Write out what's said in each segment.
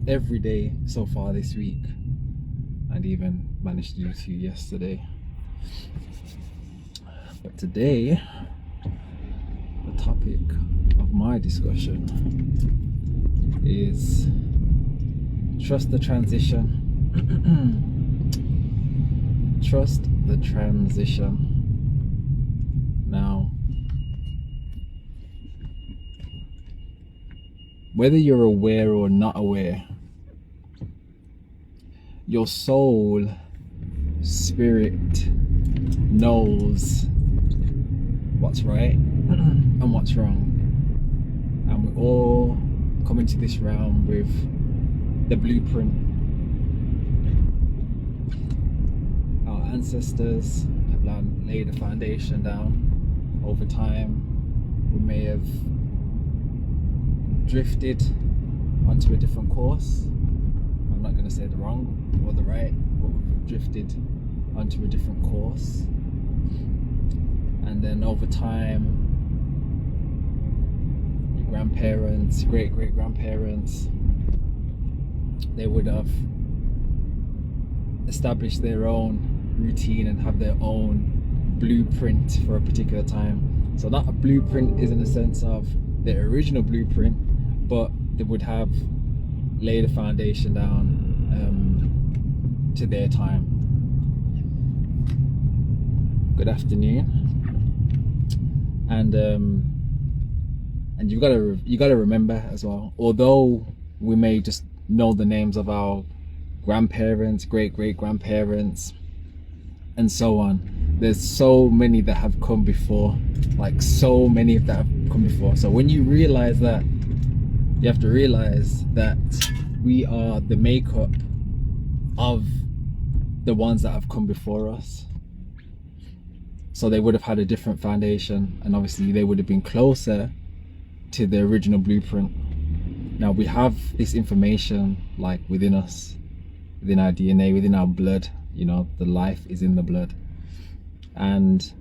every day so far this week, and even managed to do 2 yesterday. But today, the topic of my discussion is trust the transition. Trust the transition. Now, whether you're aware or not aware, your soul, spirit knows what's right and what's wrong. And we all come into this realm with the blueprint. Our ancestors have laid a foundation down. Over time, we may have drifted onto a different course. I'm not going to say the wrong or the right, but we've drifted onto a different course. And then over time, your grandparents, great-great-grandparents, they would have established their own routine and have their own blueprint for a particular time. So not a blueprint is in the sense of the original blueprint, but they would have laid a foundation down to their time. Good afternoon. And you gotta remember as well, although we may just know the names of our grandparents, great-great-grandparents, and so on, there's so many that have come before, like so many that have come before. So when you realize that, you have to realize that we are the makeup of the ones that have come before us. So they would have had a different foundation, and obviously they would have been closer to the original blueprint. Now we have this information like within us, within our DNA, within our blood. You know, the life is in the blood. And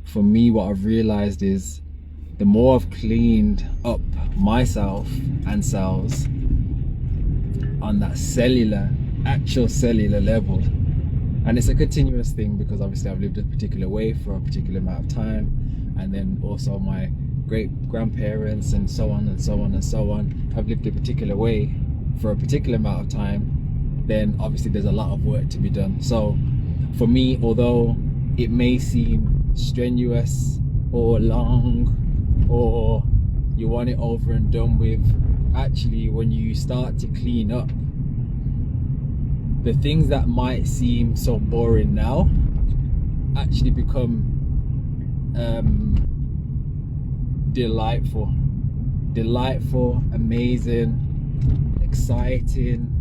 for me, what I've realized is the more I've cleaned up myself and cells on that actual cellular level, and it's a continuous thing because obviously I've lived a particular way for a particular amount of time, and then also my great grandparents and so on and so on and so on have lived a particular way for a particular amount of time, then obviously there's a lot of work to be done. So for me, although it may seem strenuous or long, or you want it over and done with, actually when you start to clean up, the things that might seem so boring now actually become delightful, amazing, exciting.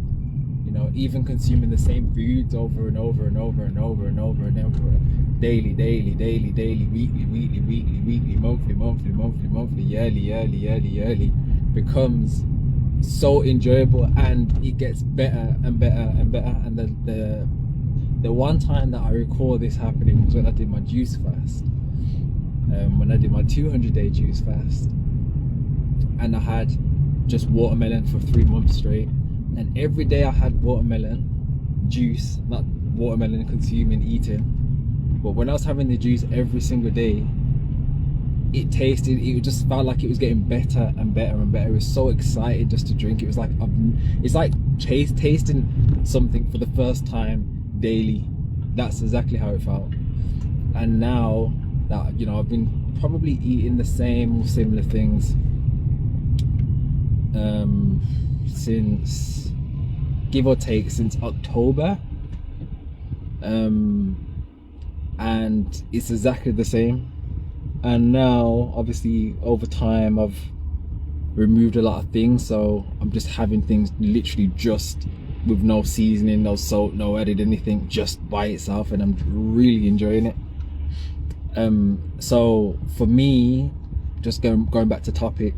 You know, even consuming the same foods over and over and over and over and over and over, daily, weekly, monthly, yearly, becomes so enjoyable, and it gets better and better and better. And the one time that I recall this happening was when I did my juice fast, when I did my 200-day juice fast, and I had just watermelon for 3 months straight. And every day I had watermelon juice, not watermelon consuming, eating, but when I was having the juice every single day, it just felt like it was getting better and better and better. It was so excited just to drink. It was like, it's like tasting something for the first time daily. That's exactly how it felt. And now that, you know, I've been probably eating the same or similar things since, give or take, since October, and it's exactly the same. And now obviously over time I've removed a lot of things, so I'm just having things literally just with no seasoning, no salt, no added anything, just by itself, and I'm really enjoying it. So for me, just going back to topic,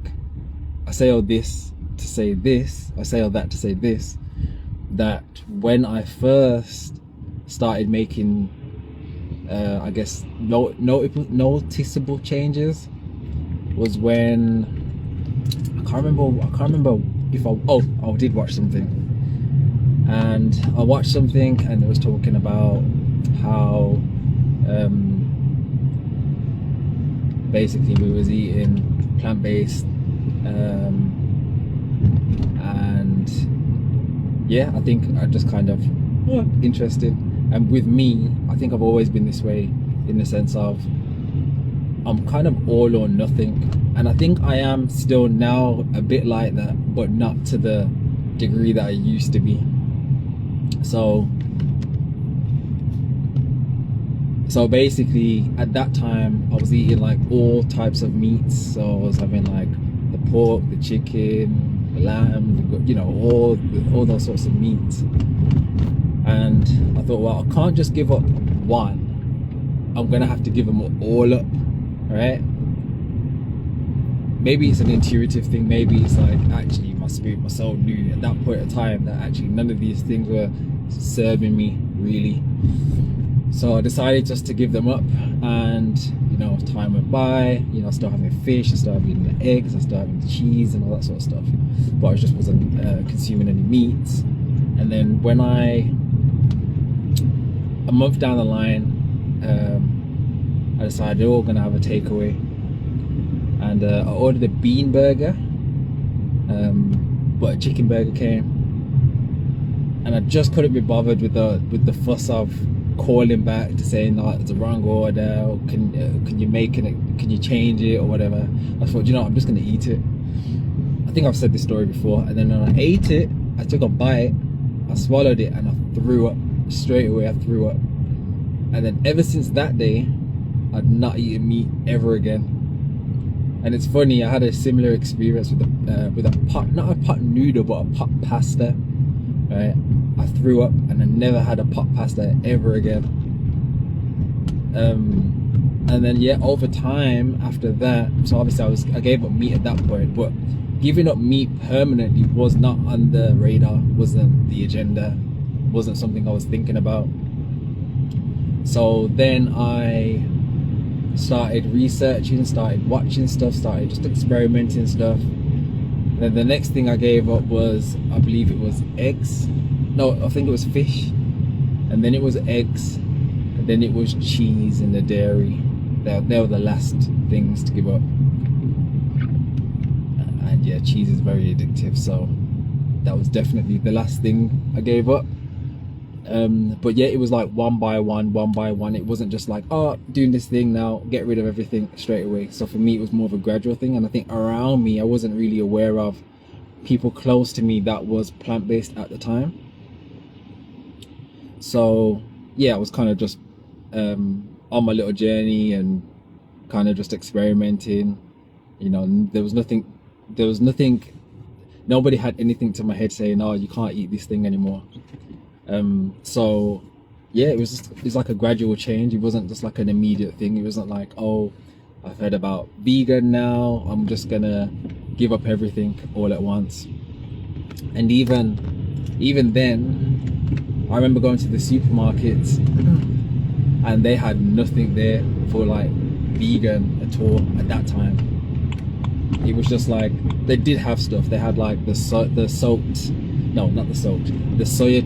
I say all this to say this, I say all that to say this, that when I first started making I guess noticeable changes was when I can't remember I did watch something, and I watched something, and it was talking about how basically we was eating plant-based, and yeah, I think I just kind of interested. And with me, I think I've always been this way, in the sense of I'm kind of all or nothing, and I think I am still now a bit like that, but not to the degree that I used to be. So basically at that time I was eating like all types of meats. So I was having like the pork, the chicken, the lamb, you know, all those sorts of meats. And I thought, well, I can't just give up one, I'm gonna have to give them all up, right? Maybe it's an intuitive thing, maybe it's like actually my spirit, my soul knew at that point of time that actually none of these things were serving me really. So I decided just to give them up, and you know, time went by, you know, I started having fish, I started eating the eggs, I started having the cheese and all that sort of stuff, but I just wasn't consuming any meats. And then when a month down the line, I decided we're all gonna have a takeaway, and I ordered a bean burger, but a chicken burger came, and I just couldn't be bothered with the fuss of calling back to say no, it's a wrong order, or can you make it, can you change it or whatever. I thought, you know, I'm just gonna eat it. I think I've said this story before. And then when I ate it, I took a bite, I swallowed it, and I threw up straight away. I threw up, and then ever since that day I'd not eaten meat ever again. And it's funny, I had a similar experience with a pot, not a pot noodle, but a pot pasta, right? I threw up, and I never had a pot pasta ever again. And then yeah, over time after that, so obviously I gave up meat at that point, but giving up meat permanently was not on the radar, wasn't the agenda, wasn't something I was thinking about. So then I started researching, started watching stuff, started just experimenting stuff. Then the next thing I gave up was, I believe it was eggs. No, I think it was fish. And then it was eggs. And then it was cheese and the dairy. They were the last things to give up. And yeah, cheese is very addictive, so that was definitely the last thing I gave up. But yeah, it was like one by one. It wasn't just like, oh, doing this thing now, get rid of everything straight away. So for me, it was more of a gradual thing. And I think around me, I wasn't really aware of people close to me that was plant-based at the time. So yeah, I was kind of just on my little journey and kind of just experimenting. You know, there was nothing, nobody had anything to my head saying, oh, you can't eat this thing anymore. So yeah, it was like a gradual change. It wasn't just like an immediate thing. It wasn't like, oh, I've heard about vegan now, I'm just gonna give up everything all at once. And even then, I remember going to the supermarkets and they had nothing there for like vegan at all at that time. It was just like, they did have stuff. They had like the soya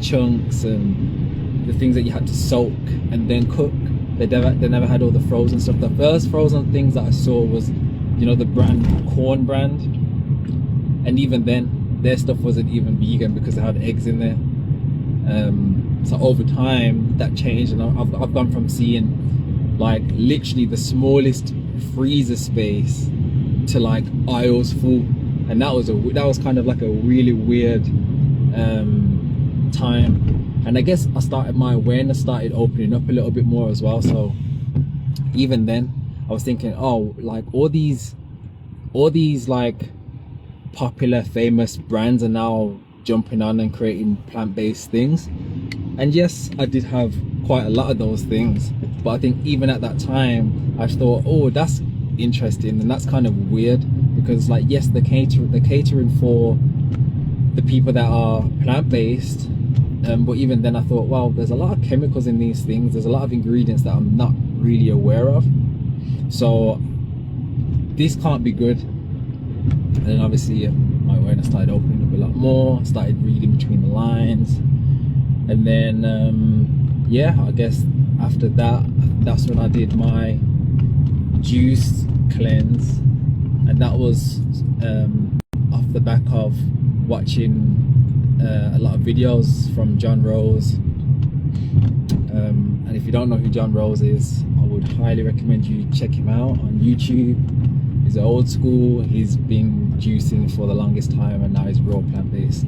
chunks and the things that you had to soak and then cook. They never had all the frozen stuff. The first frozen things that I saw was, you know, the corn brand, and even then their stuff wasn't even vegan because they had eggs in there. So over time that changed, and I've gone from seeing like literally the smallest freezer space to like aisles full, and that was kind of like a really weird time. And I guess my awareness started opening up a little bit more as well. So even then I was thinking, oh, like all these like popular famous brands are now jumping on and creating plant-based things. And yes, I did have quite a lot of those things, but I think even at that time I thought, oh, that's interesting and that's kind of weird, because like, yes, they're catering for the people that are plant-based, but even then I thought, well, there's a lot of chemicals in these things, there's a lot of ingredients that I'm not really aware of, so this can't be good. And then obviously my awareness started opening up a lot lot more, started reading between the lines, and then yeah, I guess after that, that's when I did my juice cleanse, and that was off the back of watching a lot of videos from John Rose. And if you don't know who John Rose is, I would highly recommend you check him out on YouTube. He's old school, he's been juicing for the longest time, and now he's raw plant-based.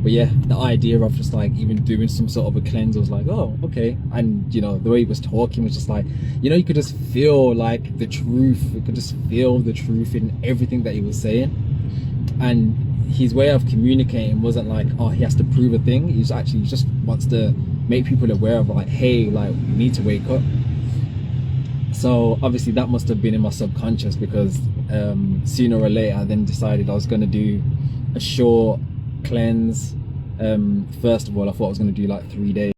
But yeah, the idea of just like even doing some sort of a cleanse was like, oh, okay. And you know, the way he was talking was just like, you know, you could just feel like the truth, you could just feel the truth in everything that he was saying. And his way of communicating wasn't like, oh, he has to prove a thing. He just wants to make people aware of like, hey, like, we need to wake up. So obviously that must have been in my subconscious, because sooner or later I then decided I was going to do a short cleanse. First of all, I thought I was going to do like 3 days.